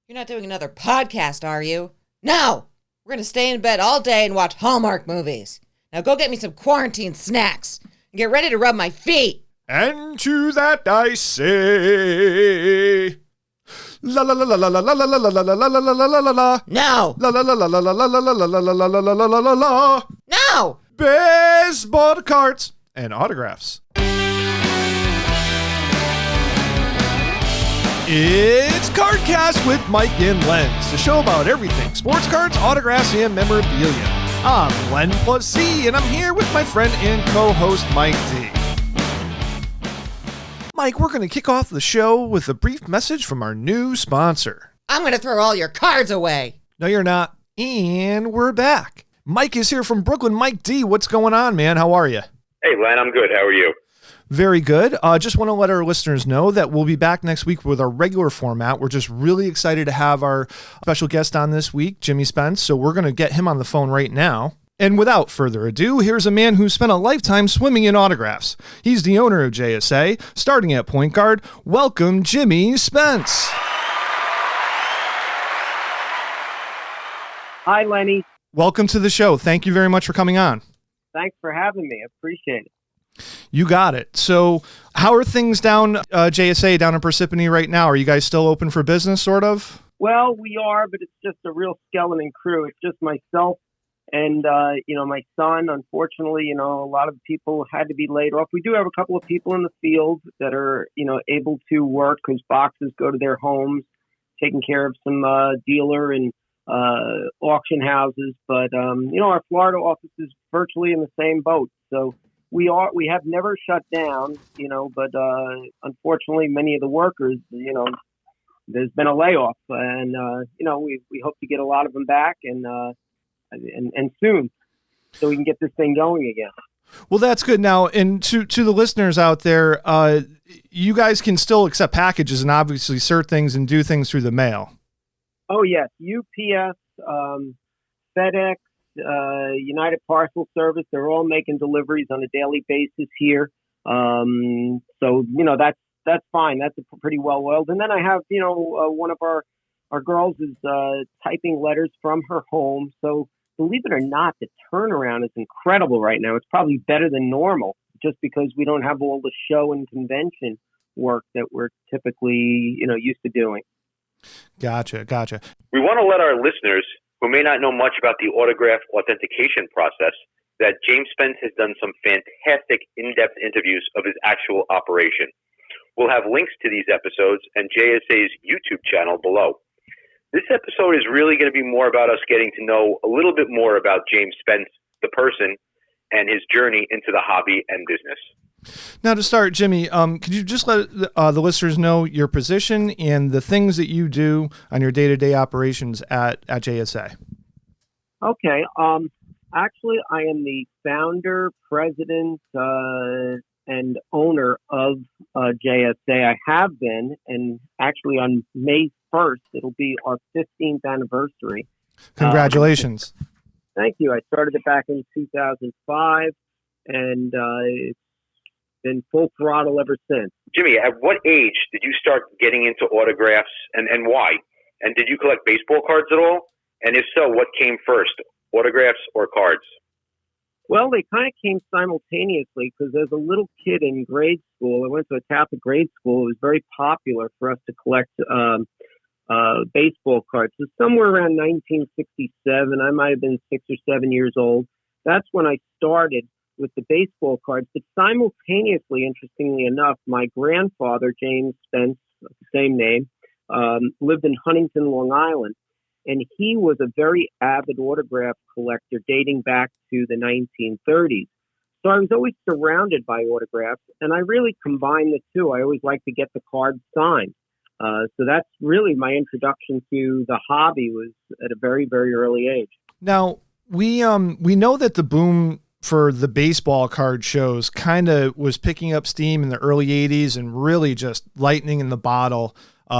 You're not doing another podcast, are you? No! We're going to stay in bed all day and watch Hallmark movies. Now go get me some quarantine snacks and get ready to rub my feet. And to that I say, la la la la la la la la la la la la la la la la la. No! La la la la la la la la la la la la la la la la. No! Baseball cards and autographs. It's CardKast with Mike and Lenz, the show about everything sports cards, autographs, and memorabilia. I'm Len plus C, and I'm here with my friend and co-host Mike D. Mike, we're going to kick off the show with a brief message from our new sponsor. I'm going to throw all your cards away. No, you're not. And we're back. Mike is here from Brooklyn. Mike D, what's going on, man? How are you? Hey, Len, I'm good. How are you? Very good. Just want to let our listeners know that we'll be back next week with our regular format. We're just really excited to have our special guest on this week, Jimmy Spence. So we're going to get him on the phone right now. And without further ado, here's a man who spent a lifetime swimming in autographs. He's the owner of JSA, starting at point guard. Welcome, Jimmy Spence. Hi, Lenny. Welcome to the show. Thank you very much for coming on. Thanks for having me. I appreciate it. You got it. So how are things down JSA down in Parsippany right now? Are you guys still open for business, sort of? Well, we are, but it's just a real skeleton crew. It's just myself and, my son. Unfortunately, a lot of people had to be laid off. We do have a couple of people in the field that are, able to work because boxes go to their homes, taking care of some dealer and auction houses. But, our Florida office is virtually in the same boat. So we have never shut down, but unfortunately, many of the workers, there's been a layoff, and we hope to get a lot of them back and soon, so we can get this thing going again. Well, that's good. Now, and to the listeners out there, you guys can still accept packages and obviously sort things and do things through the mail. Oh yes, UPS, FedEx. United Parcel Service, they're all making deliveries on a daily basis here. So, that's fine. That's pretty well oiled. And then I have, one of our girls is typing letters from her home. So believe it or not, the turnaround is incredible right now. It's probably better than normal just because we don't have all the show and convention work that we're typically, used to doing. Gotcha. We want to let our listeners who may not know much about the autograph authentication process, that James Spence has done some fantastic in-depth interviews of his actual operation. We'll have links to these episodes and JSA's YouTube channel below. This episode is really going to be more about us getting to know a little bit more about James Spence, the person, and his journey into the hobby and business. Now, to start, Jimmy, could you just let the listeners know your position and the things that you do on your day-to-day operations at JSA? Okay. Actually, I am the founder, president, and owner of JSA. I have been, and actually on May 1st, it'll be our 15th anniversary. Congratulations. Thank you. I started it back in 2005, and it's been full throttle ever since. Jimmy, at what age did you start getting into autographs and why? And did you collect baseball cards at all? And if so, what came first, autographs or cards? Well, they kind of came simultaneously because as a little kid in grade school, I went to a Catholic grade school. It was very popular for us to collect baseball cards. So somewhere around 1967, I might have been 6 or 7 years old. That's when I started with the baseball cards. But simultaneously, interestingly enough, my grandfather, James Spence, the same name, lived in Huntington, Long Island. And he was a very avid autograph collector dating back to the 1930s. So I was always surrounded by autographs, and I really combined the two. I always liked to get the cards signed. So that's really my introduction to the hobby, was at a very, very early age. Now, we know that the boom for the baseball card shows kind of was picking up steam in the early 80s and really just lightning in the bottle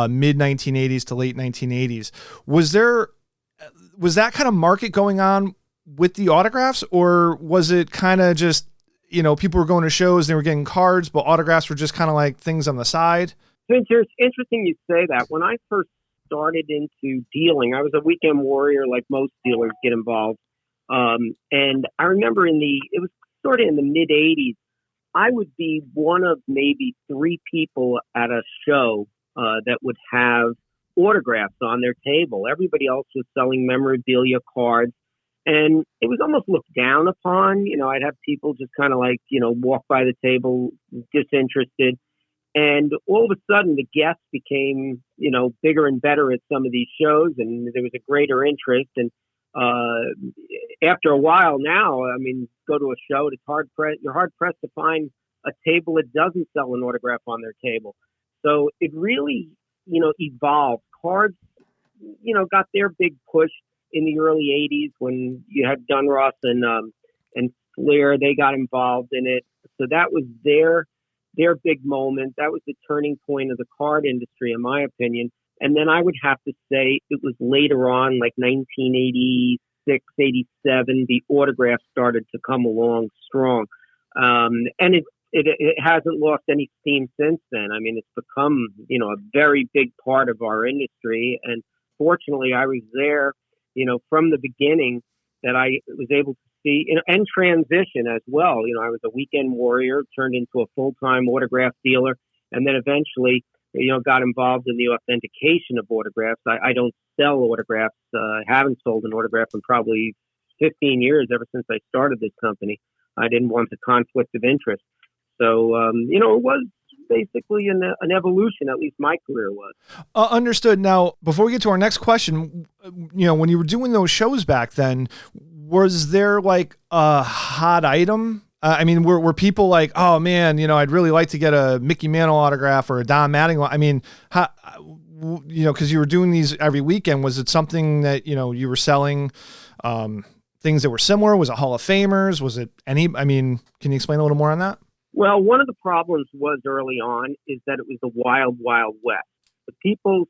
mid 1980s to late 1980s. Was that kind of market going on with the autographs, or was it kind of just, people were going to shows, they were getting cards, but autographs were just kind of like things on the side? It's interesting you say that. When I first started into dealing, I was a weekend warrior, like most dealers get involved. And I remember it was sort of in the mid 80s, I would be one of maybe 3 people at a show that would have autographs on their table. Everybody else was selling memorabilia cards. And it was almost looked down upon. I'd have people just kind of like, walk by the table disinterested. And all of a sudden, the guests became, bigger and better at some of these shows, and there was a greater interest. And after a while now, I mean, go to a show, you're hard pressed to find a table that doesn't sell an autograph on their table. So it really, evolved. Cards, got their big push in the early 80s when you had Dunross and Flair. They got involved in it. So that was their big moment. That was the turning point of the card industry, in my opinion. And then I would have to say it was later on, like 1986, 87, the autograph started to come along strong. And it hasn't lost any steam since then. I mean, it's become, a very big part of our industry. And fortunately, I was there, from the beginning, that I was able to see and transition as well. I was a weekend warrior, turned into a full-time autograph dealer, and then eventually, got involved in the authentication of autographs. I don't sell autographs. Haven't sold an autograph in probably 15 years, ever since I started this company. I didn't want the conflict of interest. So, it was basically an evolution, at least my career was. Understood. Now, before we get to our next question, when you were doing those shows back then, was there like a hot item? I mean, were people like, oh man, I'd really like to get a Mickey Mantle autograph or a Don Mattingly? I mean, because you were doing these every weekend, was it something that, you were selling, things that were similar? Was it Hall of Famers? Was it can you explain a little more on that? Well, one of the problems was early on is that it was the wild, wild west.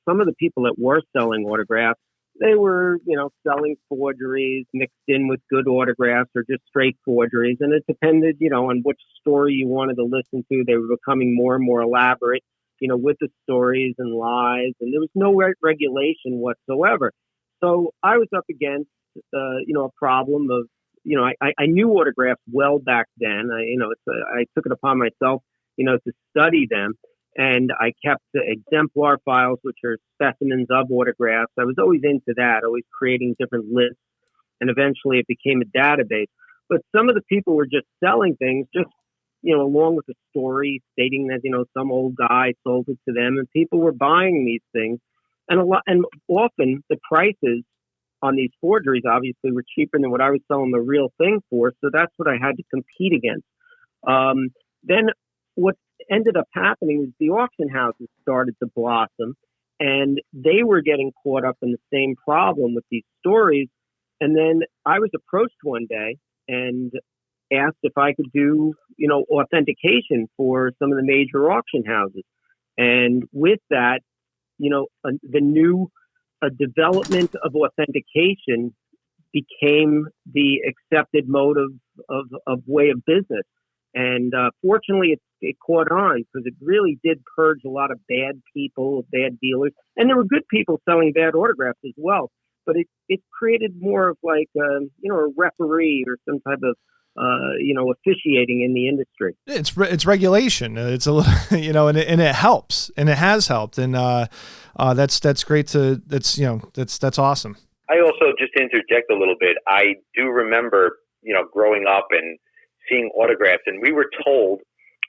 Some of the people that were selling autographs, they were, selling forgeries mixed in with good autographs or just straight forgeries. And it depended, on which story you wanted to listen to. They were becoming more and more elaborate, with the stories and lies. And there was no regulation whatsoever. So I was up against, a problem of, I knew autographs well back then. I took it upon myself, to study them. And I kept the exemplar files, which are specimens of autographs. I was always into that, always creating different lists. And eventually it became a database. But some of the people were just selling things, just, along with the story, stating that, some old guy sold it to them. And people were buying these things. And often the prices on these forgeries obviously were cheaper than what I was selling the real thing for. So that's what I had to compete against. Then what ended up happening is the auction houses started to blossom, and they were getting caught up in the same problem with these stories. And then I was approached one day and asked if I could do, authentication for some of the major auction houses. And with that, the new development of authentication became the accepted mode of way of business. And fortunately, it caught on because it really did purge a lot of bad people, bad dealers. And there were good people selling bad autographs as well. But it created more of like, a referee or some type of, officiating in the industry. It's regulation. It's a little, and it helps, and it has helped. And that's great that's awesome. I also, just to interject a little bit, I do remember, growing up and seeing autographs, and we were told,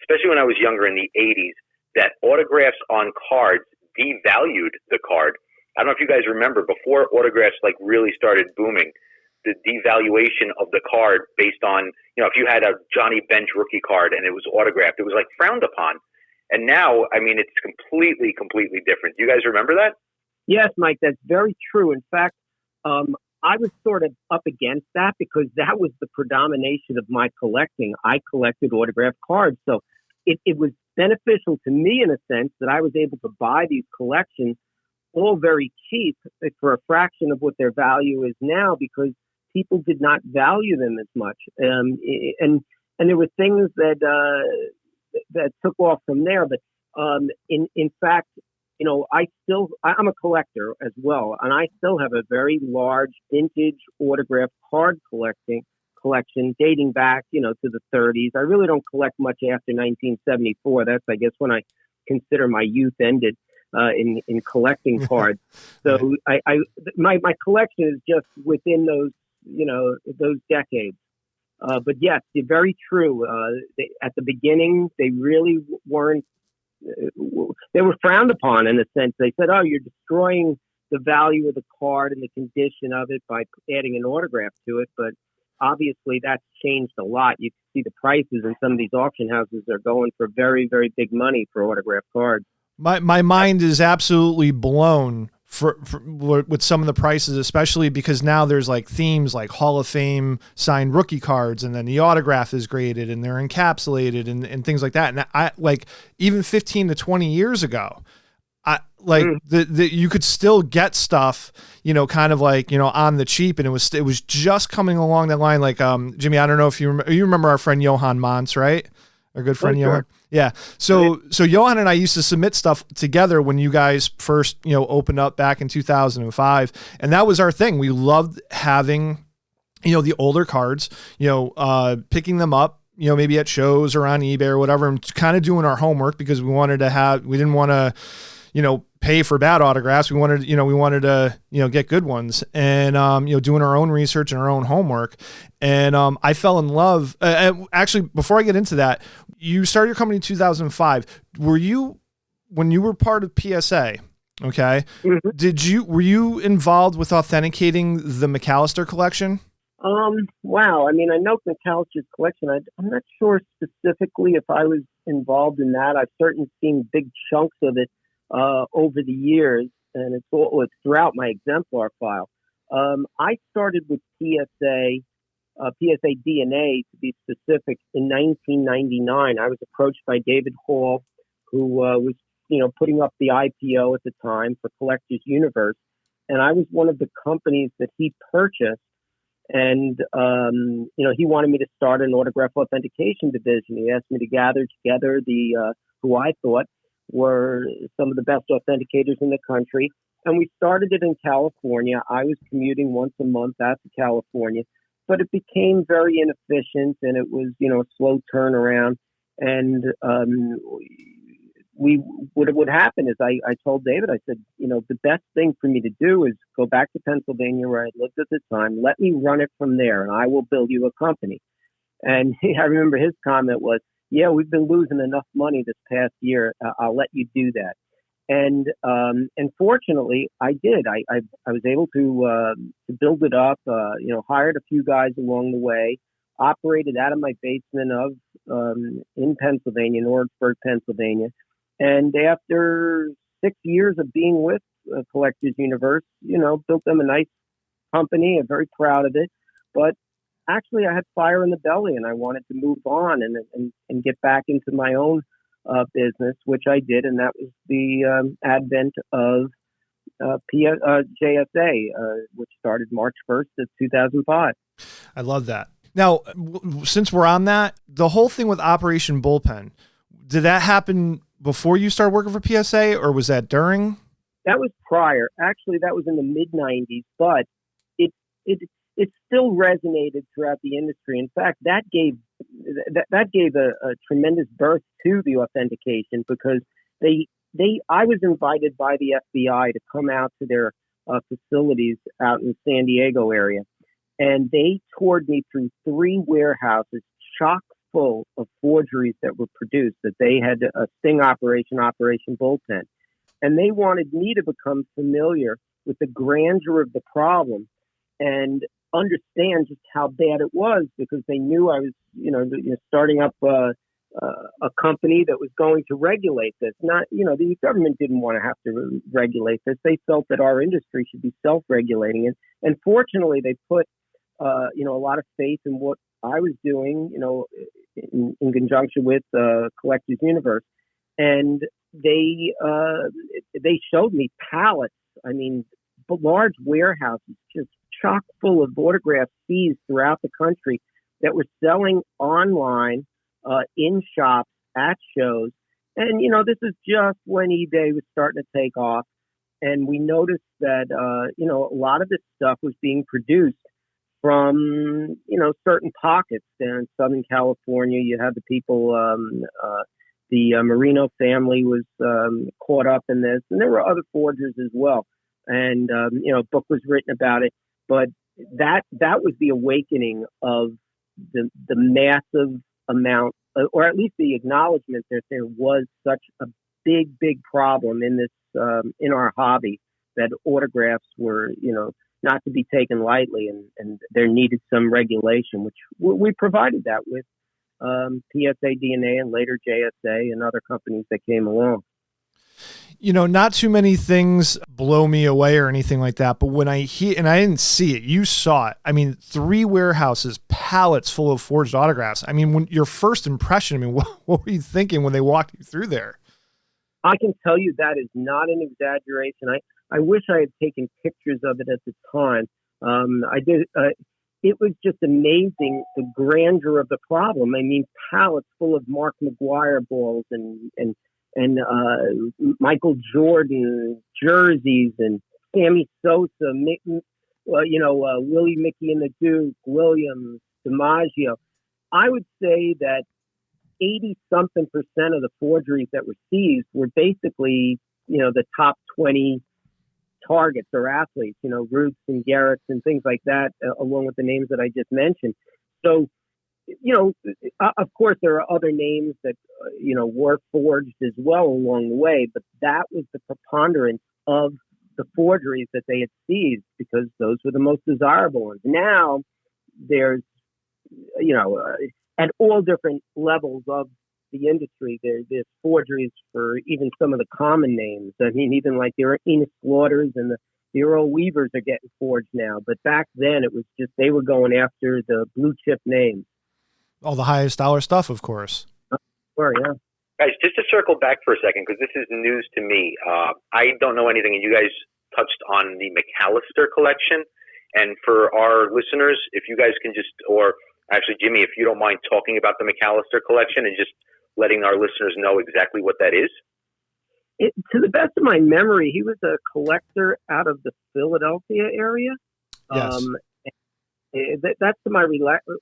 especially when I was younger in the 80s, that autographs on cards devalued the card. I don't know if you guys remember, before autographs like really started booming, the devaluation of the card based on, if you had a Johnny Bench rookie card and it was autographed, it was like frowned upon. And now, it's completely different. Do you guys remember that? Yes, Mike, that's very true. In fact, I was sort of up against that because that was the predomination of my collecting. I collected autographed cards. So it was beneficial to me in a sense that I was able to buy these collections all very cheap for a fraction of what their value is now because people did not value them as much. And there were things that took off from there. But in fact, I'm a collector as well, and I still have a very large vintage autograph card collection dating back, to the 30s. I really don't collect much after 1974. That's, I guess, when I consider my youth ended in collecting cards. So my collection is just within those decades. But yes, you're very true. At the beginning, they really weren't. They were frowned upon in a sense. They said, "Oh, you're destroying the value of the card and the condition of it by adding an autograph to it." But obviously, that's changed a lot. You can see the prices in some of these auction houses are going for very, very big money for autograph cards. My mind is absolutely blown for with some of the prices, especially because now there's like themes like Hall of Fame signed rookie cards, and then the autograph is graded and they're encapsulated and things like that. And I like even 15 to 20 years ago, you could still get stuff, kind of like, on the cheap. And it was just coming along that line. Like, Jimmy, I don't know if you remember our friend Johan Mons, right? Our good friend, Johan. Yeah. So Johan and I used to submit stuff together when you guys first, opened up back in 2005. And that was our thing. We loved having, the older cards, picking them up, maybe at shows or on eBay or whatever, and kind of doing our homework because we didn't want to, pay for bad autographs. We wanted to, get good ones and, doing our own research and our own homework. And, I fell in love. Actually, before I get into that, you started your company in 2005. When you were part of PSA, okay, Mm-hmm. were you involved with authenticating the McAllister collection? Wow. I mean, I know McAllister's collection. I'm not sure specifically if I was involved in that. I've certainly seen big chunks of it over the years, and it's throughout my exemplar file. I started with PSA DNA to be specific in 1999. I was approached by David Hall, who was putting up the IPO at the time for Collectors Universe, and I was one of the companies that he purchased. And he wanted me to start an autograph authentication division. He asked me to gather together the who I thought were some of the best authenticators in the country. And we started it in California. I was commuting once a month out to California, but it became very inefficient and it was, a slow turnaround. And what would happen is I told David, I said, the best thing for me to do is go back to Pennsylvania where I lived at the time. Let me run it from there and I will build you a company. And I remember his comment was, yeah, we've been losing enough money this past year. I'll let you do that. And fortunately, I did. I was able to build it up. Hired a few guys along the way. Operated out of my basement in Pennsylvania, Norridsburg, Pennsylvania. And after 6 years of being with Collectors Universe, built them a nice company. I'm very proud of it. But actually, I had fire in the belly, and I wanted to move on and get back into my own business, which I did, and that was the advent of JSA, which started March 1st of 2005. I love that. Now, since we're on that, the whole thing with Operation Bullpen, did that happen before you started working for PSA, or was that during? That was prior. Actually, that was in the mid-'90s, but it still resonated throughout the industry. In fact, that gave a tremendous birth to the authentication because I was invited by the FBI to come out to their facilities out in the San Diego area, and they toured me through 3 warehouses chock full of forgeries that were produced, that they had a sting Operation Bullpen. And they wanted me to become familiar with the grandeur of the problem and understand just how bad it was, because they knew I was, starting up a company that was going to regulate this. Not, the government didn't want to have to regulate this. They felt that our industry should be self-regulating it. And fortunately, they put, a lot of faith in what I was doing, in conjunction with Collectors Universe. And they showed me pallets. I mean, large warehouses, just chock full of autograph seized throughout the country that were selling online, in shops, at shows. And, this is just when eBay was starting to take off. And we noticed that, a lot of this stuff was being produced from, certain pockets. There in Southern California, you had the people, the Marino family was caught up in this. And there were other forgers as well. And, a book was written about it. But that was the awakening of the massive amount, or at least the acknowledgement that there was such a big problem in this, in our hobby, that autographs were, not to be taken lightly, and there needed some regulation, which we provided that with PSA DNA and later JSA and other companies that came along. Not too many things blow me away or anything like that. But when I hear, and I didn't see it, you saw it. I mean, 3 warehouses, pallets full of forged autographs. I mean, when your first impression, what were you thinking when they walked you through there? I can tell you that is not an exaggeration. I wish I had taken pictures of it at the time. I did. It was just amazing, the grandeur of the problem. I mean, pallets full of Mark McGuire balls and Michael Jordan jerseys and Sammy Sosa, Willie Mickey and the Duke, Williams, DiMaggio. I would say that 80-something% of the forgeries that were seized were basically, the top 20 targets or athletes, Roots and Garretts and things like that, along with the names that I just mentioned. So, of course, there are other names that, were forged as well along the way, but that was the preponderance of the forgeries that they had seized because those were the most desirable ones. Now, there's, at all different levels of the industry, there's forgeries for even some of the common names. I mean, even like there are Enos Slaughters and the Earl Weavers are getting forged now. But back then, it was just they were going after the blue chip names. All the highest dollar stuff, of course. Sure, yeah. Guys, just to circle back for a second, because this is news to me. I don't know anything, and you guys touched on the McAllister collection. And for our listeners, if you guys can just, or actually, Jimmy, if you don't mind talking about the McAllister collection and just letting our listeners know exactly what that is. To the best of my memory, he was a collector out of the Philadelphia area. Yes. That's to my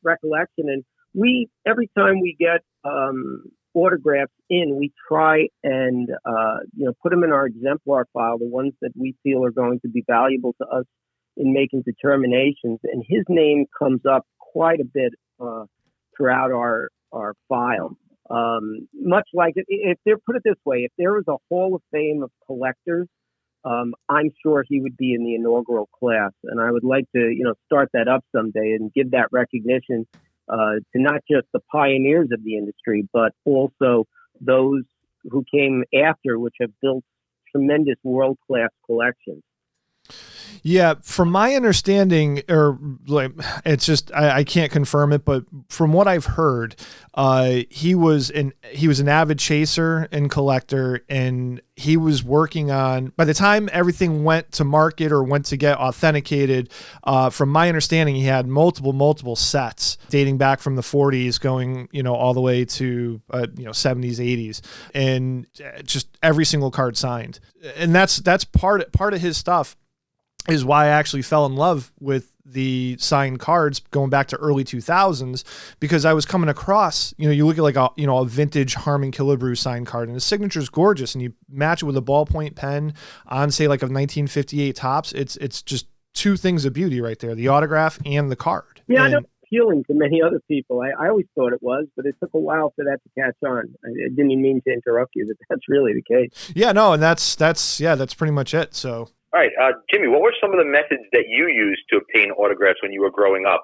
recollection. And every time we get autographs in, we try and put them in our exemplar file, the ones that we feel are going to be valuable to us in making determinations. And his name comes up quite a bit throughout our file. Much like if they're put it this way, if there was a Hall of Fame of collectors, I'm sure he would be in the inaugural class. And I would like to, start that up someday and give that recognition to not just the pioneers of the industry, but also those who came after, which have built tremendous world-class collections. Yeah, from my understanding, or like, it's just I can't confirm it, but from what I've heard, he was an avid chaser and collector, and he was working on, by the time everything went to market or went to get authenticated, from my understanding, he had multiple sets dating back from the 40s, going all the way to 70s, 80s, and just every single card signed, and that's part of his stuff. Is why I actually fell in love with the signed cards going back to early 2000s, because I was coming across, you look at like a vintage Harmon Killebrew signed card and the signature is gorgeous, and you match it with a ballpoint pen on, say, like a 1958 Topps. It's just two things of beauty right there, the autograph and the card. Yeah, I know it's appealing to many other people. I always thought it was, but it took a while for that to catch on. I didn't even mean to interrupt you, but that's really the case. Yeah, no, and that's pretty much it. So. All right, Jimmy, what were some of the methods that you used to obtain autographs when you were growing up?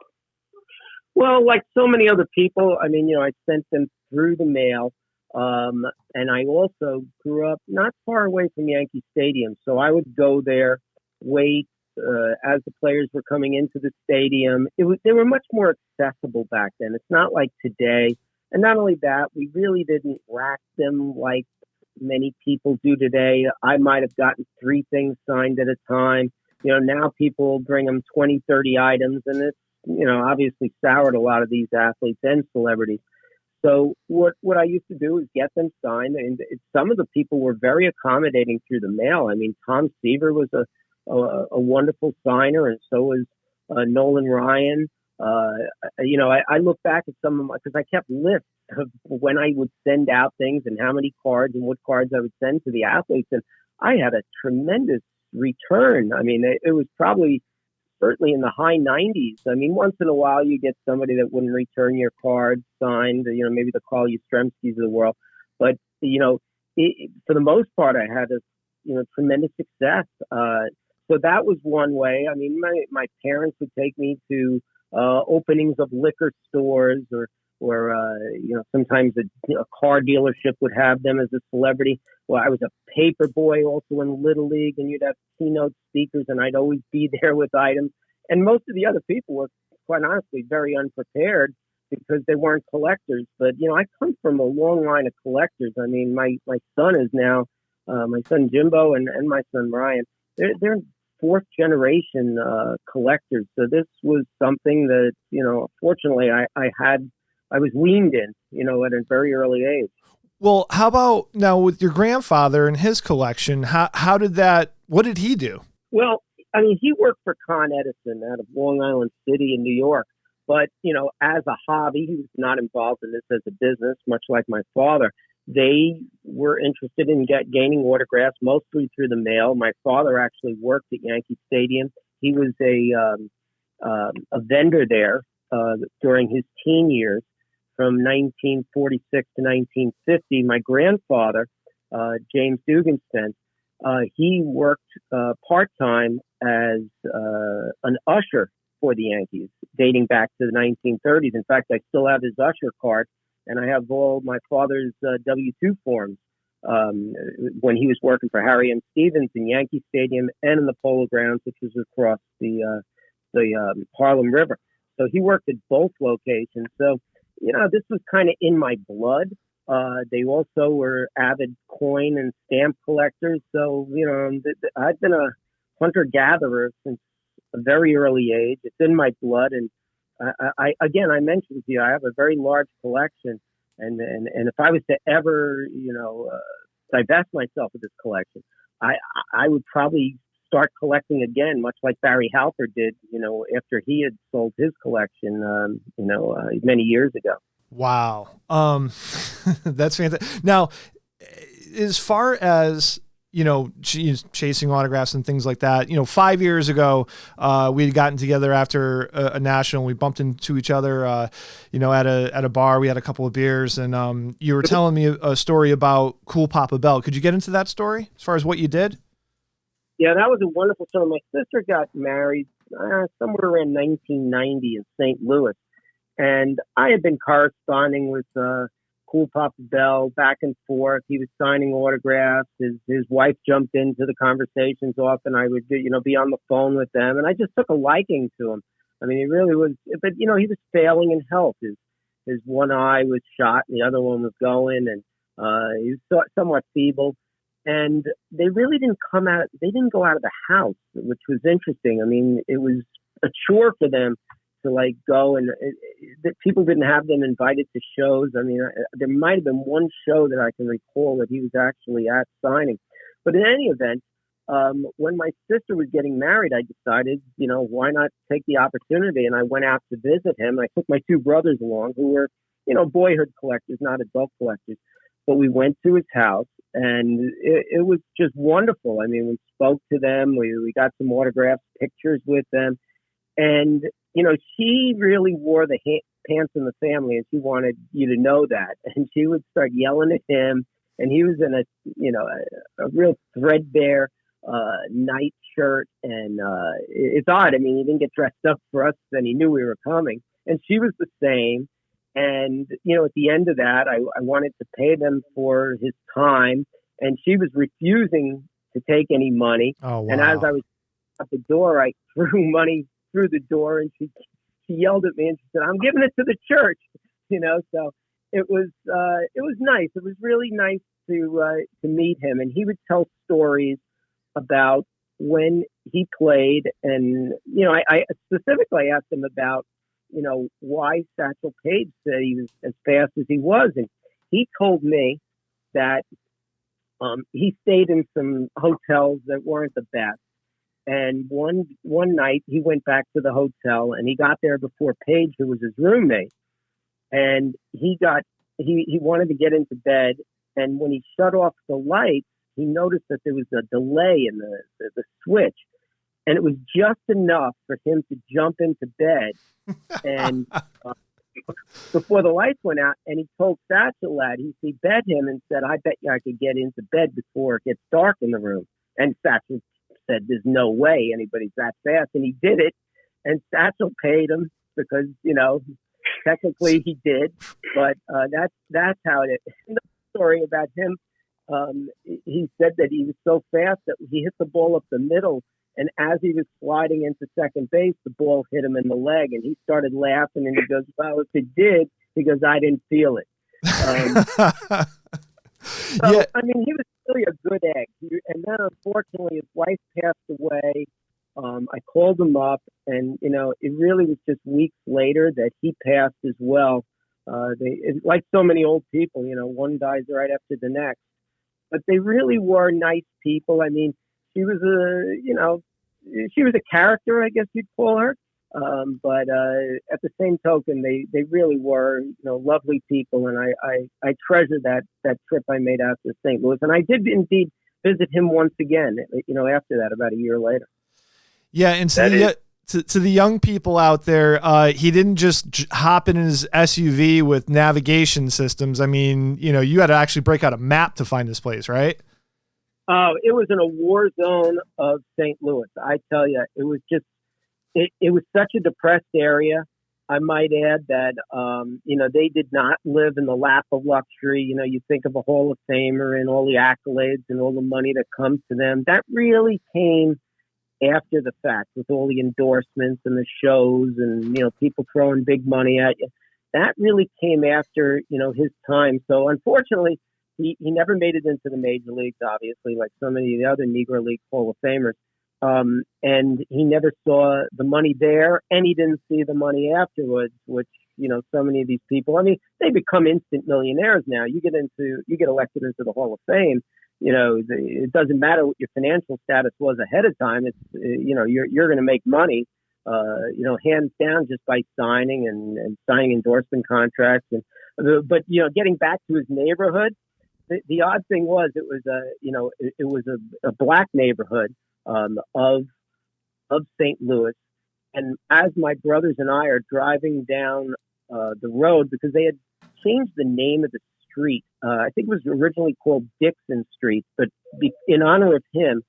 Well, like so many other people, I mean, I sent them through the mail. And I also grew up not far away from Yankee Stadium. So I would go there, wait as the players were coming into the stadium. They were much more accessible back then. It's not like today. And not only that, we really didn't rack them like many people do today. I might have gotten 3 things signed at a time. Now people bring them 20, 30 items, and it's, obviously soured a lot of these athletes and celebrities. So what I used to do is get them signed, and some of the people were very accommodating through the mail. I mean, Tom Seaver was a wonderful signer, and so was Nolan Ryan. I look back at some of my, because I kept lists of when I would send out things and how many cards and what cards I would send to the athletes, and I had a tremendous return. I mean, it was probably certainly in the high 90s. I mean, once in a while you get somebody that wouldn't return your card signed, maybe the Carl Yastrzemskis of the world. But, for the most part, I had tremendous success. So that was one way. I mean, my parents would take me to openings of liquor stores or sometimes a car dealership would have them as a celebrity. Well, I was a paper boy also in Little League, and you'd have keynote speakers, and I'd always be there with items. And most of the other people were, quite honestly, very unprepared because they weren't collectors. But, I come from a long line of collectors. I mean, my son is now, my son Jimbo and my son Ryan, they're fourth generation collectors. So this was something that, fortunately I was weaned in, at a very early age. Well, how about now with your grandfather and his collection? What did he do? Well, I mean, he worked for Con Edison out of Long Island City in New York. But, as a hobby, he was not involved in this as a business, much like my father. They were interested in gaining autographs, mostly through the mail. My father actually worked at Yankee Stadium. He was a vendor there during his teen years. From 1946 to 1950, my grandfather, James Spence, he worked part-time as an usher for the Yankees, dating back to the 1930s. In fact, I still have his usher card, and I have all my father's W-2 forms when he was working for Harry M. Stevens in Yankee Stadium and in the Polo Grounds, which was across the Harlem River. So he worked at both locations. So, this was kind of in my blood. They also were avid coin and stamp collectors. So, I've been a hunter-gatherer since a very early age. It's in my blood. And I mentioned to you, I have a very large collection. And if I was to ever, divest myself of this collection, I would probably start collecting again, much like Barry Halford did, after he had sold his collection, many years ago. Wow. That's fantastic. Now, as far as, chasing autographs and things like that, 5 years ago, we had gotten together after a national. We bumped into each other, at a bar. We had a couple of beers, and you were telling me a story about Cool Papa Bell. Could you get into that story as far as what you did? Yeah, that was a wonderful story. My sister got married somewhere around 1990 in St. Louis, and I had been corresponding with Cool Papa Bell back and forth. He was signing autographs. His wife jumped into the conversations often. I would, be on the phone with them, and I just took a liking to him. I mean, he really was. But he was failing in health. His one eye was shot, and the other one was going, and he was somewhat feeble. And they really didn't they didn't go out of the house, which was interesting. I mean, it was a chore for them to go, and people didn't have them invited to shows. I mean, there might have been one show that I can recall that he was actually at signing. But in any event, when my sister was getting married, I decided, why not take the opportunity? And I went out to visit him. I took my two brothers along who were, boyhood collectors, not adult collectors. But we went to his house, and it was just wonderful. I mean, we spoke to them. We got some autographs, pictures with them. And, she really wore the pants in the family, and she wanted you to know that. And she would start yelling at him, and he was in a real threadbare night shirt. And it's odd. I mean, he didn't get dressed up for us, then he knew we were coming. And she was the same. And, at the end of that, I wanted to pay them for his time, and she was refusing to take any money. Oh, wow. And as I was at the door, I threw money through the door, and she yelled at me, and she said, "I'm giving it to the church," so it was nice. It was really nice to meet him. And he would tell stories about when he played. And, I specifically asked him about, why Satchel Paige said he was as fast as he was. And he told me that he stayed in some hotels that weren't the best. And one night he went back to the hotel and he got there before Paige, who was his roommate. And he wanted to get into bed. And when he shut off the lights, he noticed that there was a delay in the switch. And it was just enough for him to jump into bed and before the lights went out. And he told Satchel that he bet him and said, "I bet you I could get into bed before it gets dark in the room." And Satchel said, "There's no way anybody's that fast." And he did it. And Satchel paid him because, technically he did. But that's how it is. The story about him, he said that he was so fast that he hit the ball up the middle. And as he was sliding into second base, the ball hit him in the leg, and he started laughing. And he goes, "Well, if it did," he goes, "I didn't feel it." Yeah. I mean, he was really a good egg. And then, unfortunately, his wife passed away. I called him up, and it really was just weeks later that he passed as well. Like so many old people, one dies right after the next. But they really were nice people. I mean, she was a character, I guess you'd call her. But at the same token, they really were, lovely people. And I treasure that trip I made out to St. Louis. And I did indeed visit him once again, after that, about a year later. Yeah. And to the young people out there, he didn't just hop in his SUV with navigation systems. I mean, you had to actually break out a map to find this place, right? It was in a war zone of St. Louis. I tell you, it was just, it was such a depressed area. I might add that, they did not live in the lap of luxury. You think of a Hall of Famer and all the accolades and all the money that comes to them. That really came after the fact with all the endorsements and the shows and, people throwing big money at you. That really came after, his time. So unfortunately, he never made it into the major leagues, obviously, like so many of the other Negro League Hall of Famers. And he never saw the money there, and he didn't see the money afterwards, which, so many of these people, I mean, they become instant millionaires now. You get elected into the Hall of Fame. It doesn't matter what your financial status was ahead of time. It's, you're going to make money, hands down, just by signing and signing endorsement contracts. But getting back to his neighborhood, the odd thing was it was a black neighborhood of St. Louis. And as my brothers and I are driving down the road, because they had changed the name of the street, I think it was originally called Dixon Street, but in honor of him,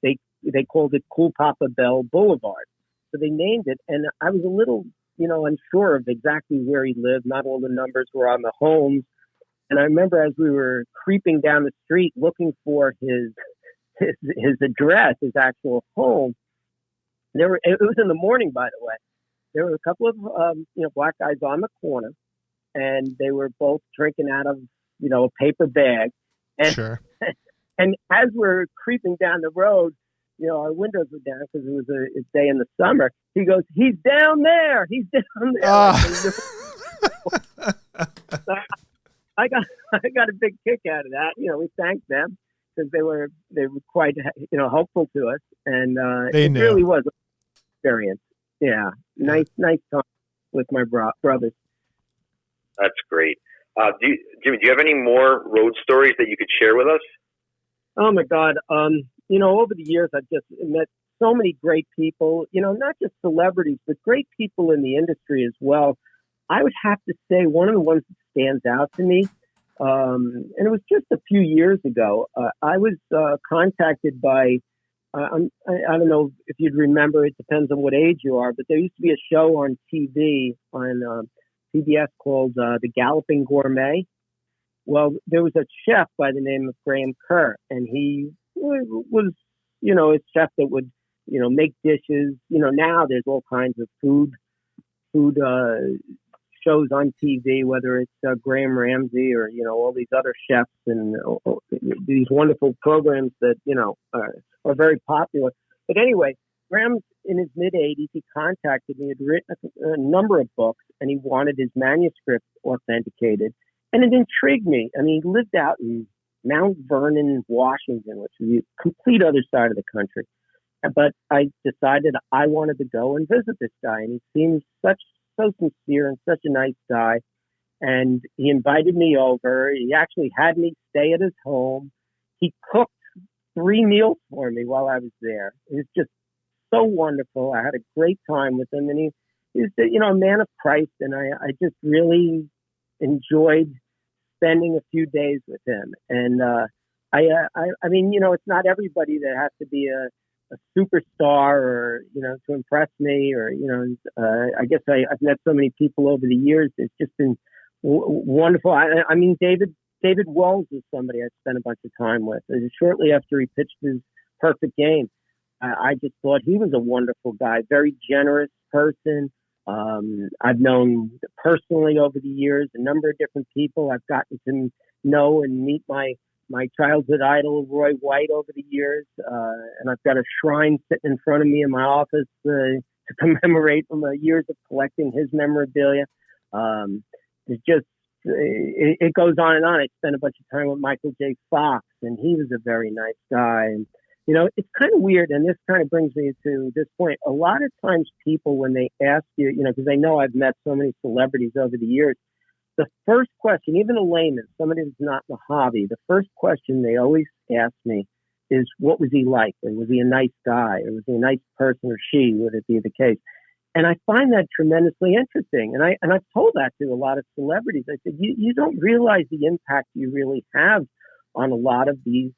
they called it Cool Papa Bell Boulevard. So they named it, and I was a little, unsure of exactly where he lived. Not all the numbers were on the homes. And I remember as we were creeping down the street looking for his address, his actual home, it was in the morning, by the way. There were a couple of black guys on the corner, and they were both drinking out of a paper bag. And, sure. And as we're creeping down the road, our windows were down because it was a day in the summer. He goes, "He's down there. He's down there." I got a big kick out of that. We thanked them because they were quite helpful to us, and it really was an experience. Yeah, nice time with my brothers. That's great. Jimmy, do you have any more road stories that you could share with us? Oh my God. Over the years, I've just met so many great people, not just celebrities, but great people in the industry as well. I would have to say one of the ones that stands out to me, and it was just a few years ago, I was contacted by, I don't know if you'd remember, it depends on what age you are, but there used to be a show on TV on PBS called The Galloping Gourmet. Well, there was a chef by the name of Graham Kerr, and he was, a chef that would, make dishes. Now there's all kinds of food shows on TV, whether it's Graham Ramsay or, all these other chefs and these wonderful programs that, are very popular. But anyway, Graham in his mid-80s, he contacted me. He had written a number of books, and he wanted his manuscript authenticated. And it intrigued me. I mean, he lived out in Mount Vernon, Washington, which is the complete other side of the country. But I decided I wanted to go and visit this guy, and he seemed so sincere and such a nice guy. And he invited me over. He actually had me stay at his home. He cooked 3 meals for me while I was there. It was just so wonderful. I had a great time with him, and he was, a man of Christ, and I just really enjoyed spending a few days with him. And I mean, it's not everybody that has to be a superstar or to impress me, or I guess I've met so many people over the years. It's just been wonderful. I mean, David Wells is somebody I spent a bunch of time with. Shortly after he pitched his perfect game, I just thought he was a wonderful guy, very generous person. I've known personally over the years a number of different people. I've gotten to know and meet my childhood idol, Roy White, over the years. And I've got a shrine sitting in front of me in my office to commemorate my years of collecting his memorabilia. It's just, it goes on and on. I spent a bunch of time with Michael J. Fox, and he was a very nice guy. And, it's kind of weird. And this kind of brings me to this point. A lot of times people, when they ask you, because I know I've met so many celebrities over the years, the first question, even a layman, somebody who's not in the hobby, the first question they always ask me is, what was he like? Or was he a nice guy? Or was he a nice person, or she, would it be the case? And I find that tremendously interesting. And I've told that to a lot of celebrities. I said, you don't realize the impact you really have on a lot of these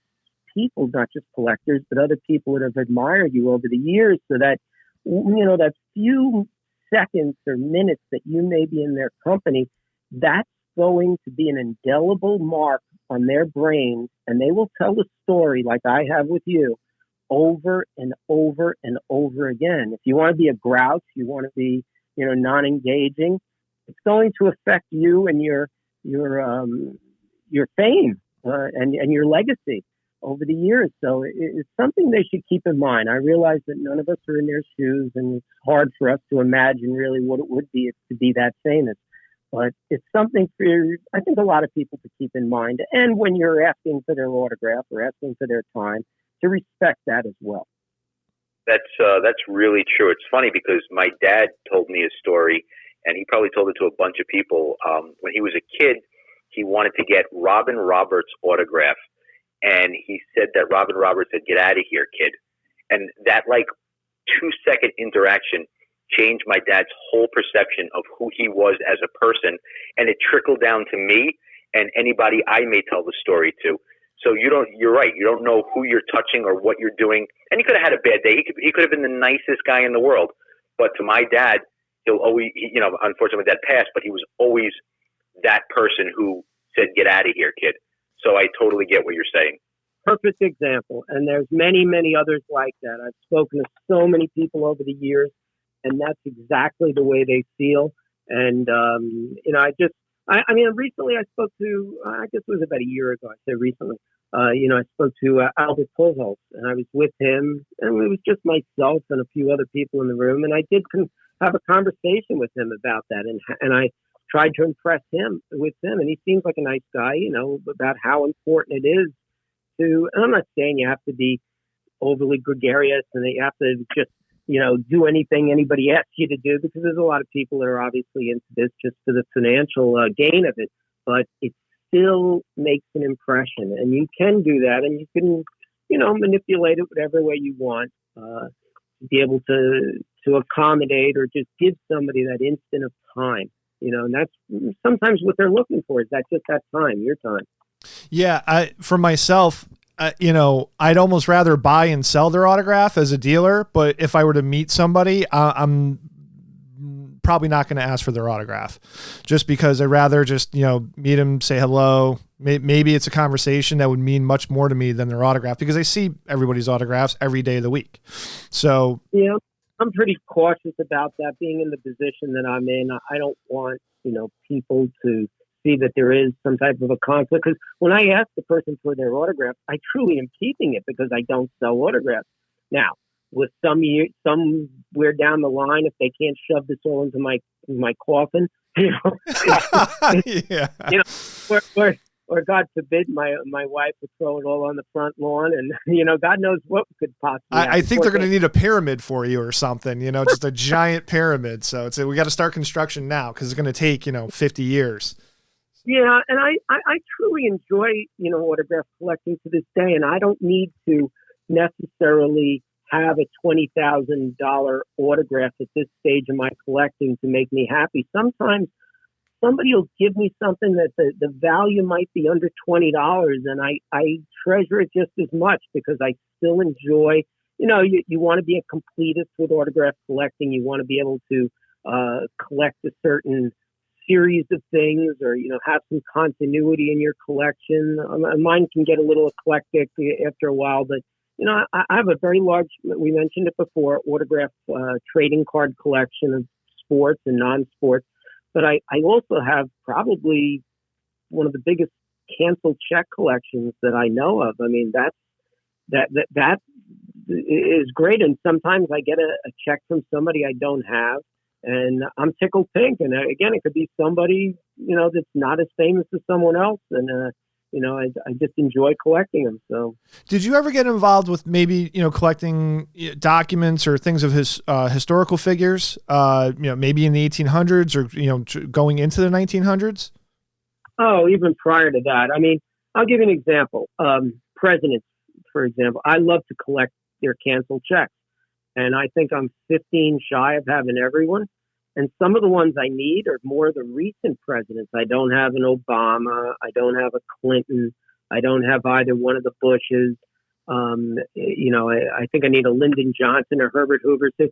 people, not just collectors, but other people that have admired you over the years, so that, that few seconds or minutes that you may be in their company, that's going to be an indelible mark on their brains, and they will tell the story like I have with you over and over and over again. If you want to be a grouch, you want to be, non-engaging, it's going to affect you and your fame and your legacy over the years. So it's something they should keep in mind. I realize that none of us are in their shoes, and it's hard for us to imagine really what it would be to be that famous. But it's something I think a lot of people to keep in mind. And when you're asking for their autograph or asking for their time, to respect that as well. That's really true. It's funny because my dad told me a story, and he probably told it to a bunch of people. When he was a kid, he wanted to get Robin Roberts' autograph. And he said that Robin Roberts said, "Get out of here, kid." And that 2-second interaction changed my dad's whole perception of who he was as a person. And it trickled down to me and anybody I may tell the story to. So you're right. You don't know who you're touching or what you're doing. And he could have had a bad day. He could have been the nicest guy in the world. But to my dad, he'll always, unfortunately my dad passed, but he was always that person who said, "Get out of here, kid." So I totally get what you're saying. Perfect example. And there's many, many others like that. I've spoken to so many people over the years, and that's exactly the way they feel. And, recently I spoke to, I guess it was about a year ago, I said recently, I spoke to Albert Pujols, and I was with him, and it was just myself and a few other people in the room. And I did have a conversation with him about that. And I tried to impress him with him. And he seems like a nice guy, about how important it is to, and I'm not saying you have to be overly gregarious and that you have to just, do anything anybody asks you to do, because there's a lot of people that are obviously into this just for the financial gain of it, but it still makes an impression, and you can do that, and you can, manipulate it whatever way you want, to be able to accommodate or just give somebody that instant of time, and that's sometimes what they're looking for, is that just that time, your time. Yeah. For myself, I'd almost rather buy and sell their autograph as a dealer, but if I were to meet somebody, I'm probably not going to ask for their autograph, just because I'd rather just, meet them, say hello. Maybe it's a conversation that would mean much more to me than their autograph, because I see everybody's autographs every day of the week. So, yeah, I'm pretty cautious about that, being in the position that I'm in. I don't want, people to see that there is some type of a conflict, because when I ask the person for their autograph, I truly am keeping it because I don't sell autographs. Now, with somewhere down the line, if they can't shove this all into my coffin, Yeah. Or God forbid, my wife would throw it all on the front lawn, and God knows what could possibly happen. I think they're going to need a pyramid for you or something, just a giant pyramid. So we got to start construction now because it's going to take 50 years. Yeah, and I truly enjoy autograph collecting to this day, and I don't need to necessarily have a $20,000 autograph at this stage of my collecting to make me happy. Sometimes somebody will give me something that the value might be under $20, and I treasure it just as much because I still enjoy, you want to be a completist with autograph collecting. You want to be able to collect a certain series of things or, have some continuity in your collection. Mine can get a little eclectic after a while, but I have a very large, we mentioned it before, autograph trading card collection of sports and non-sports. But I also have probably one of the biggest canceled check collections that I know of. I mean, that is great. And sometimes I get a check from somebody I don't have, and I'm tickled pink. And again, it could be somebody, that's not as famous as someone else. And, I just enjoy collecting them. So, did you ever get involved with maybe collecting documents or things of his historical figures? Maybe in the 1800s or going into the 1900s. Oh, even prior to that. I mean, I'll give you an example. Presidents, for example, I love to collect their canceled checks, and I think I'm 15 shy of having everyone. And some of the ones I need are more the recent presidents. I don't have an Obama. I don't have a Clinton. I don't have either one of the Bushes. I think I need a Lyndon Johnson or Herbert Hoover. So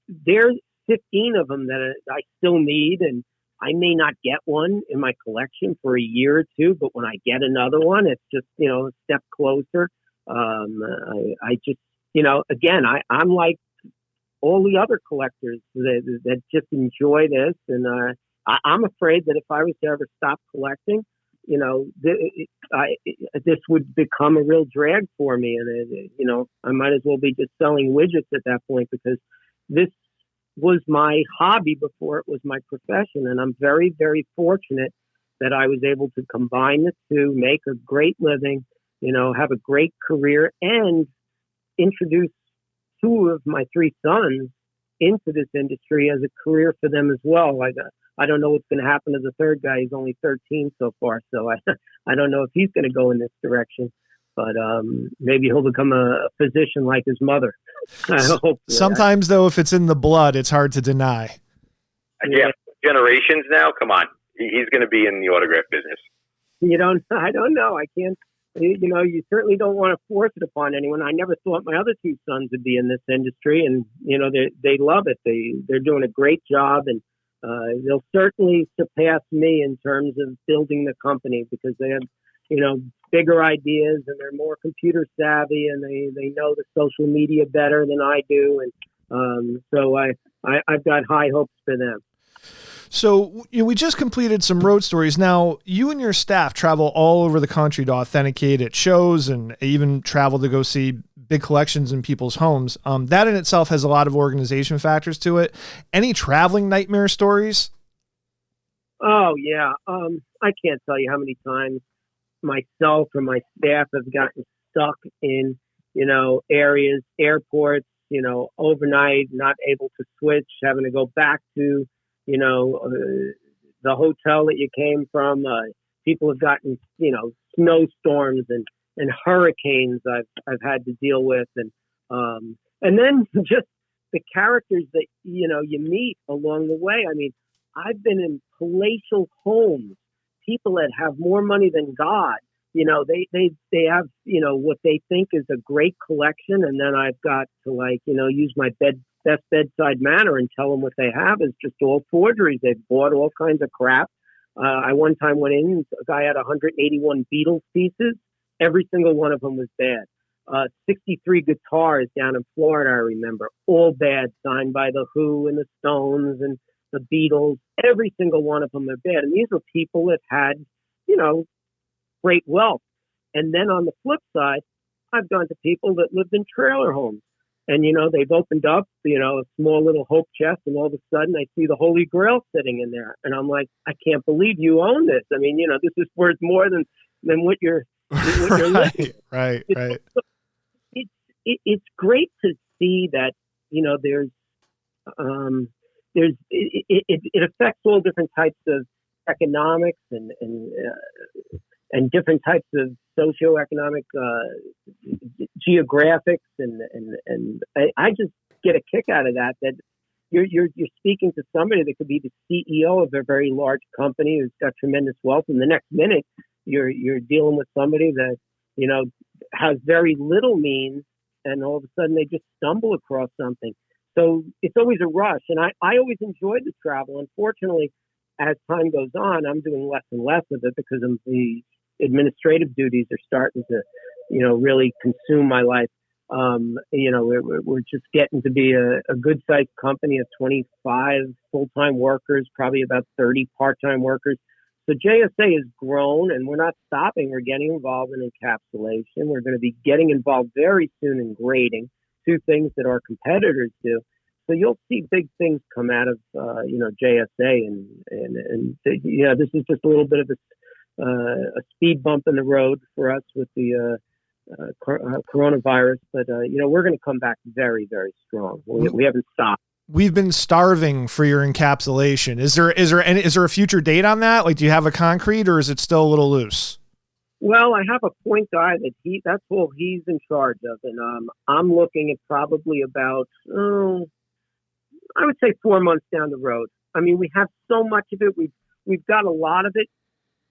there's 15 of them that I still need, and I may not get one in my collection for a year or two, but when I get another one, it's just, a step closer. I just, again, I'm like all the other collectors that just enjoy this. And I'm afraid that if I was to ever stop collecting, this would become a real drag for me. And, I might as well be just selling widgets at that point, because this was my hobby before it was my profession. And I'm very, very fortunate that I was able to combine the two, make a great living, have a great career, and introduce two of my three sons into this industry as a career for them as well. I don't know what's going to happen to the third guy. He's only 13 so far, so I don't know if he's going to go in this direction. But maybe he'll become a physician like his mother. I hope. Sometimes, though, if it's in the blood, it's hard to deny. Yeah, generations now. Come on, he's going to be in the autograph business. I don't know. I can't. You certainly don't want to force it upon anyone. I never thought my other two sons would be in this industry, and they love it. They're doing a great job, and they'll certainly surpass me in terms of building the company, because they have bigger ideas, and they're more computer savvy, and they know the social media better than I do, and so I've got high hopes for them. So we just completed some road stories. Now, you and your staff travel all over the country to authenticate at shows, and even travel to go see big collections in people's homes. That in itself has a lot of organization factors to it. Any traveling nightmare stories? Oh, yeah. I can't tell you how many times myself or my staff have gotten stuck in, areas, airports, overnight, not able to switch, having to go back to, the hotel that you came from. People have gotten, snowstorms and hurricanes I've had to deal with. And then just the characters that, you meet along the way. I mean, I've been in palatial homes, people that have more money than God. They have, what they think is a great collection. And then I've got to use my best bedside manner and tell them what they have is just all forgeries. They've bought all kinds of crap. I one time went in, a guy had 181 Beatles pieces. Every single one of them was bad. 63 guitars down in Florida, I remember, all bad, signed by the Who and the Stones and the Beatles. Every single one of them are bad. And these were people that had, great wealth. And then on the flip side, I've gone to people that lived in trailer homes. And, they've opened up, a small little hope chest, and all of a sudden I see the Holy Grail sitting in there. And I'm like, I can't believe you own this. I mean, this is worth more than what you're living. Right. It's great to see that, it affects all different types of economics and different types of socioeconomic geographics, and I just get a kick out of that you're speaking to somebody that could be the CEO of a very large company who's got tremendous wealth, and the next minute you're dealing with somebody that has very little means, and all of a sudden they just stumble across something. So it's always a rush, and I always enjoyed the travel. Unfortunately, as time goes on, I'm doing less and less of it because of the administrative duties are starting to, really consume my life. We're just getting to be a good sized company of 25 full-time workers, probably about 30 part-time workers. So JSA has grown, and we're not stopping. We're getting involved in encapsulation. We're going to be getting involved very soon in grading, two things that our competitors do. So you'll see big things come out of, JSA, and this is just a little bit of a speed bump in the road for us with the coronavirus. But, we're going to come back very, very strong. We haven't stopped. We've been starving for your encapsulation. Is there a future date on that? Like, do you have a concrete, or is it still a little loose? Well, I have a point guy that's all he's in charge of. And I'm looking at probably about, I would say 4 months down the road. I mean, we have so much of it. We've got a lot of it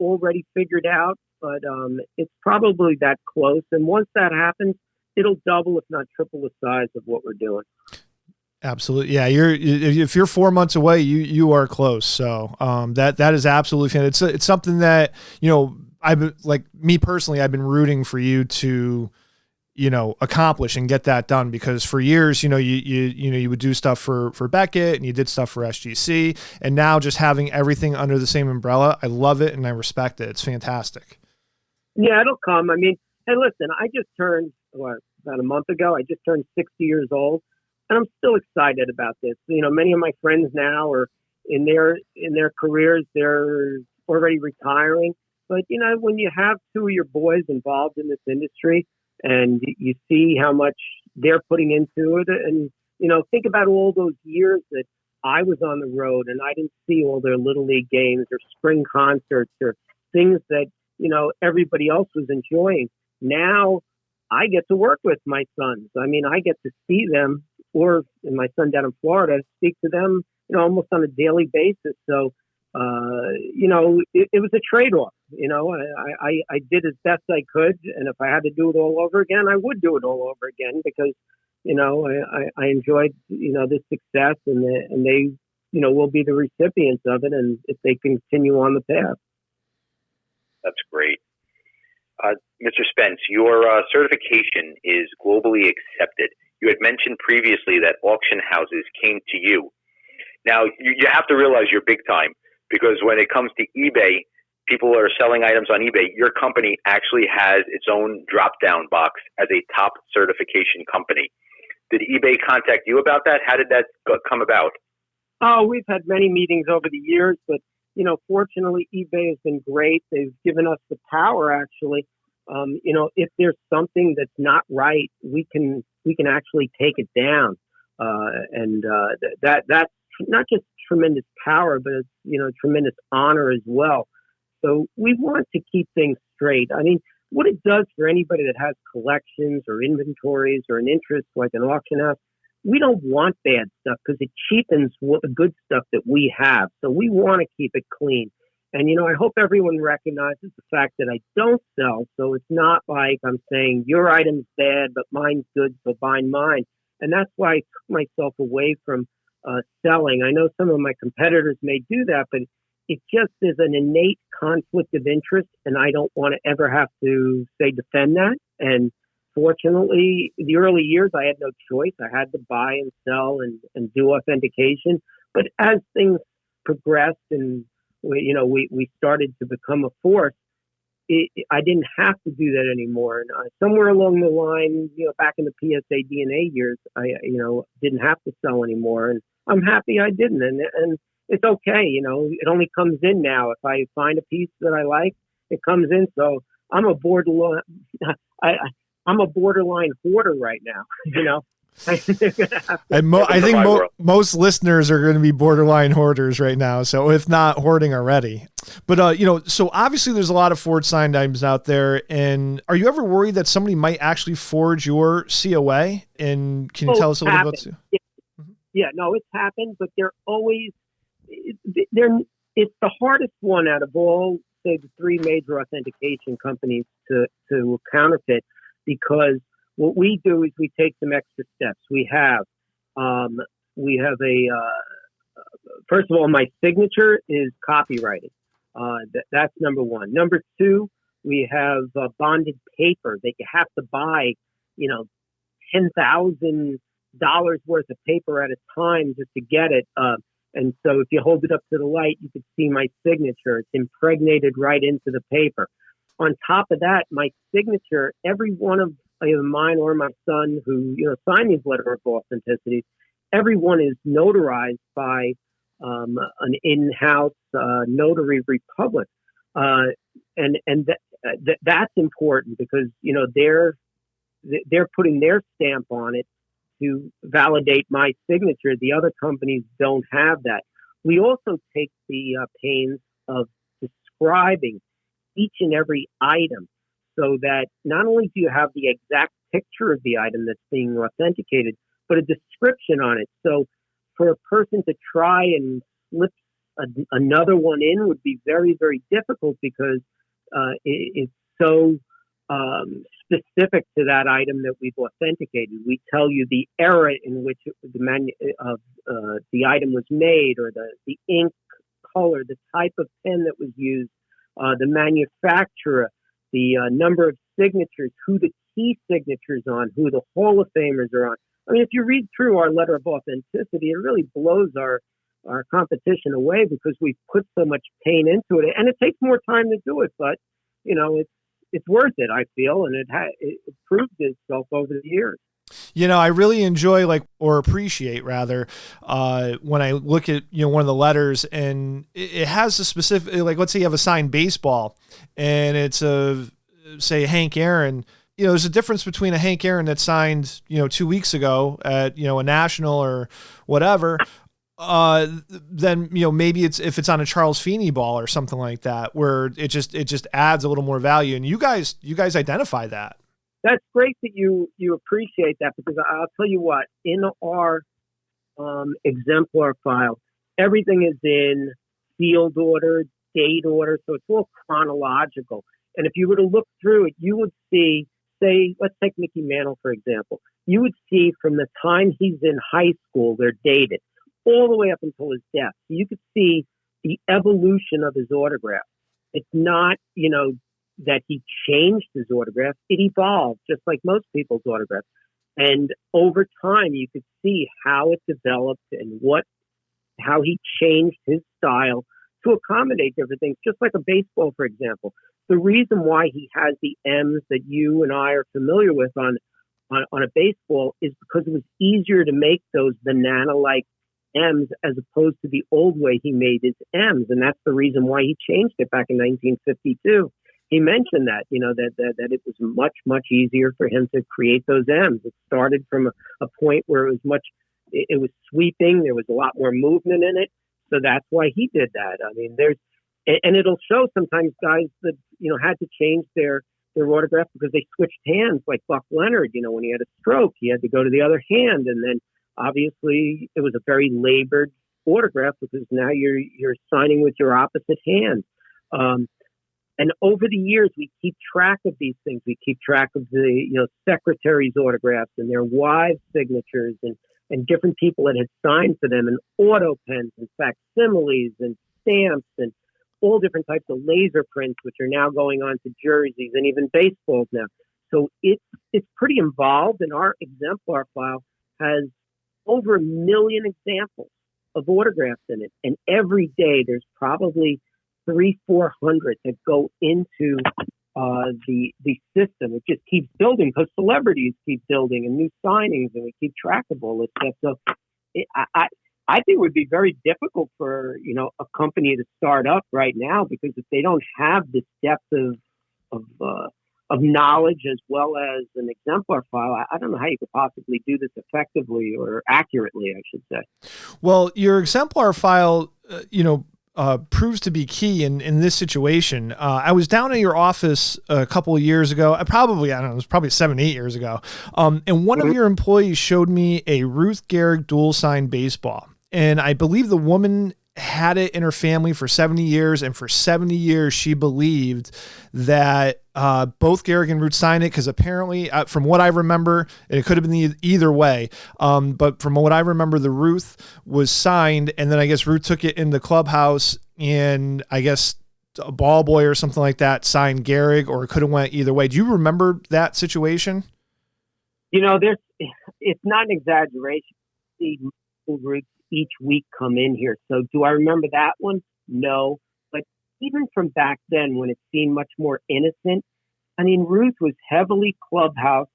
already figured out, but it's probably that close. And once that happens, it'll double, if not triple the size of what we're doing. Absolutely. Yeah. If you're 4 months away, you are close. So that is absolutely fantastic. It's something that, I've been, like me personally, I've been rooting for you to, accomplish and get that done, because for years, you would do stuff for Beckett, and you did stuff for SGC, and now just having everything under the same umbrella, I love it and I respect it. It's fantastic. Yeah, it'll come. I mean, hey, listen, I just turned, about a month ago, I just turned 60 years old, and I'm still excited about this. Many of my friends now are in their careers, they're already retiring. But, when you have two of your boys involved in this industry, and you see how much they're putting into it, and, think about all those years that I was on the road and I didn't see all their little league games or spring concerts or things that, everybody else was enjoying. Now I get to work with my sons. I mean, I get to see them, or my son down in Florida, speak to them, almost on a daily basis. So, it was a trade-off. I did as best I could, and if I had to do it all over again, I would do it all over again, because, I enjoyed, this success, and they, will be the recipients of it, and if they continue on the path. That's great. Mr. Spence, your certification is globally accepted. You had mentioned previously that auction houses came to you. Now, you have to realize you're big time, because when it comes to eBay, people are selling items on eBay. Your company actually has its own drop-down box as a top certification company. Did eBay contact you about that? How did that come about? Oh, we've had many meetings over the years, but, fortunately, eBay has been great. They've given us the power, actually. If there's something that's not right, we can actually take it down. That's not just tremendous power, but it's, tremendous honor as well. So we want to keep things straight. I mean, what it does for anybody that has collections or inventories or an interest like an auction house, we don't want bad stuff, because it cheapens the good stuff that we have. So we want to keep it clean. And, I hope everyone recognizes the fact that I don't sell. So it's not like I'm saying your item's bad, but mine's good, so buy mine. And that's why I took myself away from selling. I know some of my competitors may do that, but it just is an innate conflict of interest, and I don't want to ever have to, defend that. And fortunately, the early years, I had no choice. I had to buy and sell and do authentication. But as things progressed and we started to become a force, I didn't have to do that anymore. And somewhere along the line, back in the PSA DNA years, I didn't have to sell anymore, and I'm happy I didn't. And it's okay. It only comes in now. If I find a piece that I like, it comes in. So I'm a borderline. I'm a borderline hoarder right now. I think most listeners are going to be borderline hoarders right now. So if not hoarding already, but so obviously there's a lot of forged signed items out there. And are you ever worried that somebody might actually forge your COA? And can you tell us a little bit about it? Yeah, no, it's happened, but it's the hardest one out of all, say, the three major authentication companies to counterfeit, because what we do is we take some extra steps. We have first of all, my signature is copyrighted. That's number one. Number two, we have bonded paper that you have to buy, $10,000 worth of paper at a time just to get it. And so if you hold it up to the light, you can see my signature. It's impregnated right into the paper. On top of that, my signature, every one of either mine or my son who signed these letter of authenticity, everyone is notarized by an in-house notary republic, and that's important because they're putting their stamp on it to validate my signature. The other companies don't have that. We also take the pains of describing each and every item, so that not only do you have the exact picture of the item that's being authenticated, but a description on it. So for a person to try and slip another one in would be very, very difficult, because it's so specific to that item that we've authenticated. We tell you the era in which the item was made, or the ink color, the type of pen that was used, the manufacturer, the number of signatures, who the key signatures on, who the Hall of Famers are on. I mean, if you read through our letter of authenticity, it really blows our competition away, because we put so much pain into it, and it takes more time to do it, but it's worth it, I feel, and it proved itself over the years. I really enjoy or appreciate rather, when I look at, one of the letters, and it has a specific, let's say you have a signed baseball and it's say Hank Aaron, there's a difference between a Hank Aaron that's signed, 2 weeks ago at, a national or whatever, then, maybe if it's on a Charles Feeney ball or something like that, where it just adds a little more value. And you guys identify that. That's great that you appreciate that, because I'll tell you what, in our exemplar file, everything is in field order, date order, so it's all chronological. And if you were to look through it, you would see, say, let's take Mickey Mantle, for example. You would see from the time he's in high school, they're dated, all the way up until his death. So you could see the evolution of his autograph. It's not, that he changed his autograph. It evolved, just like most people's autographs. And over time, you could see how it developed and how he changed his style to accommodate different things, just like a baseball, for example. The reason why he has the M's that you and I are familiar with on a baseball is because it was easier to make those banana-like M's as opposed to the old way he made his M's. And that's the reason why he changed it back in 1952. He mentioned that, that it was much, much easier for him to create those M's. It started from a point where it was sweeping. There was a lot more movement in it. So that's why he did that. I mean, and it'll show sometimes guys that, had to change their autograph because they switched hands, like Buck Leonard, when he had a stroke, he had to go to the other hand. And then obviously it was a very labored autograph, because now you're signing with your opposite hand. And over the years, we keep track of these things. We keep track of the secretaries' autographs and their wives' signatures and different people that had signed for them, and auto pens and facsimiles and stamps and all different types of laser prints, which are now going on to jerseys and even baseballs now. So it's pretty involved, and our exemplar file has over 1 million examples of autographs in it. And every day there's probably 300-400 that go into the system. It just keeps building because celebrities keep building and new signings, and we keep track of all this stuff. So I think it would be very difficult for a company to start up right now, because if they don't have this depth of knowledge as well as an exemplar file, I don't know how you could possibly do this effectively or accurately, I should say. Well, your exemplar file, proves to be key in this situation. I was down at your office a couple of years ago. It was probably 7, 8 years ago. And one of your employees showed me a Ruth Gehrig dual sign baseball. And I believe the woman had it in her family for 70 years. And for 70 years, she believed that both Gehrig and Ruth signed it, because apparently, from what I remember, and it could have been either way, but from what I remember, the Ruth was signed, and then I guess Ruth took it in the clubhouse, and I guess a ball boy or something like that signed Gehrig, or it could have went either way. Do you remember that situation? It's not an exaggeration. The Ruths each week come in here. So do I remember that one? No. But even from back then, when it seemed much more innocent, I mean, Ruth was heavily clubhouse,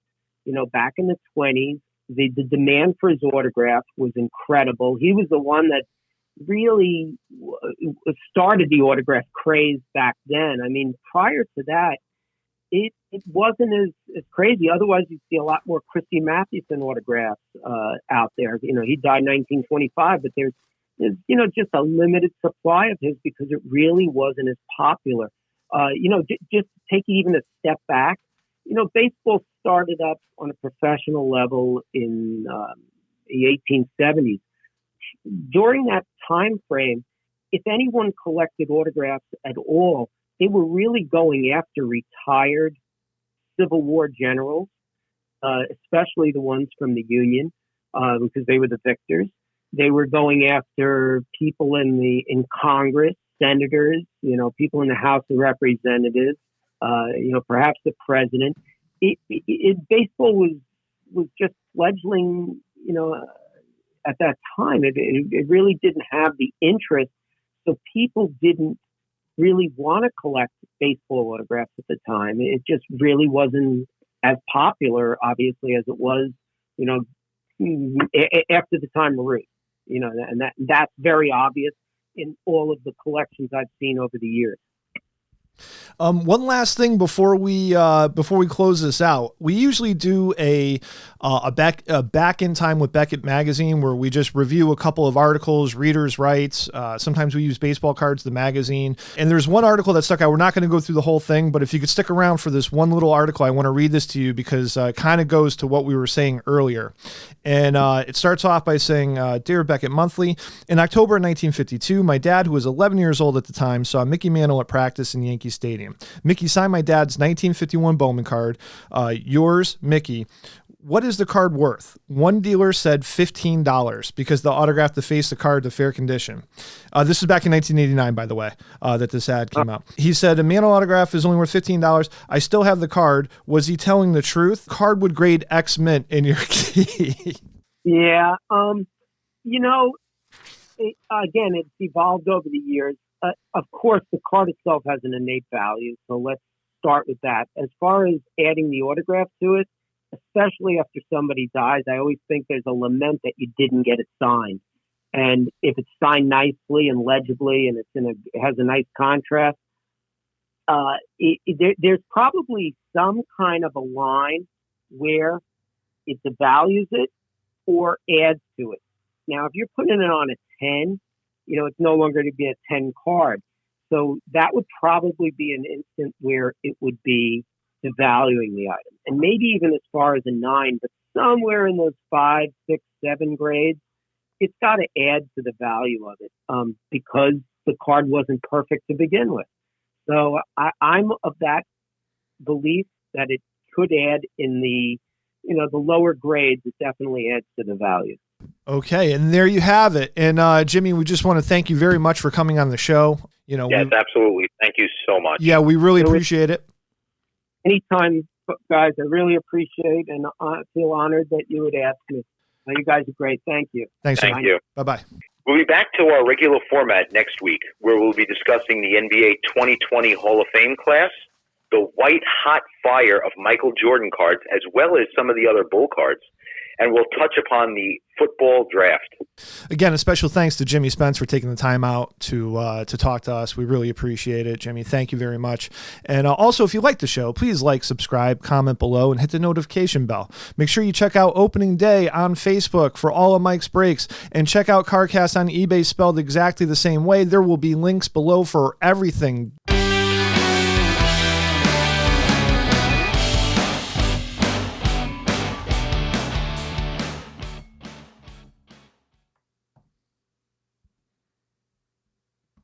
back in the 20s. The demand for his autograph was incredible. He was the one that really started the autograph craze back then. I mean, prior to that, it wasn't as crazy. Otherwise, you'd see a lot more Christy Mathewson autographs out there. He died in 1925, but there's just a limited supply of his because it really wasn't as popular. Just taking even a step back, baseball started up on a professional level in the 1870s. During that time frame, if anyone collected autographs at all, they were really going after retired Civil War generals, especially the ones from the Union, because they were the victors. They were going after people in Congress, senators, people in the House of Representatives, perhaps the president. Baseball was just fledgling, at that time. It really didn't have the interest, so people didn't really want to collect baseball autographs at the time. It just really wasn't as popular, obviously, as it was, after the time of Ruth. And that's very obvious in all of the collections I've seen over the years. One last thing before we close this out, we usually do a back in time with Beckett magazine, where we just review a couple of articles, readers' rights. Sometimes we use Baseball Cards, the magazine. And there's one article that stuck out. We're not going to go through the whole thing, but if you could stick around for this one little article, I want to read this to you because it kind of goes to what we were saying earlier. And it starts off by saying, Dear Beckett Monthly, in October 1952, my dad, who was 11 years old at the time, saw Mickey Mantle at practice in Yankee Stadium. Mickey signed my dad's 1951 Bowman card. Yours, Mickey. What is the card worth? One dealer said $15 because the autograph to face the card to fair condition. This is back in 1989, by the way, that this ad came out. He said a Mantle autograph is only worth $15. I still have the card. Was he telling the truth? Card would grade X mint in your key. Yeah. Again, it's evolved over the years. Of course, the card itself has an innate value, so let's start with that. As far as adding the autograph to it, especially after somebody dies, I always think there's a lament that you didn't get it signed. And if it's signed nicely and legibly, and it has a nice contrast, there's probably some kind of a line where it devalues it or adds to it. Now, if you're putting it on a 10, it's no longer going to be a 10 card. So that would probably be an instant where it would be devaluing the item. And maybe even as far as a 9, but somewhere in those 5, 6, 7 grades, it's got to add to the value of it because the card wasn't perfect to begin with. So I'm of that belief that it could add in the lower grades. It definitely adds to the value. Okay, and there you have it. And Jimmy, we just want to thank you very much for coming on the show. Yes, absolutely. Thank you so much. Yeah, we really appreciate it. Anytime, guys. I really appreciate and feel honored that you would ask me. You guys are great. Thank you. Thanks. Thank you. Bye-bye. We'll be back to our regular format next week, where we'll be discussing the NBA 2020 Hall of Fame class, the white hot fire of Michael Jordan cards, as well as some of the other Bull cards. And we'll touch upon the football draft. Again, a special thanks to Jimmy Spence for taking the time out to talk to us. We really appreciate it, Jimmy. Thank you very much. And also, if you like the show, please like, subscribe, comment below, and hit the notification bell. Make sure you check out Opening Day on Facebook for all of Mike's breaks, and check out CardKast on eBay spelled exactly the same way. There will be links below for everything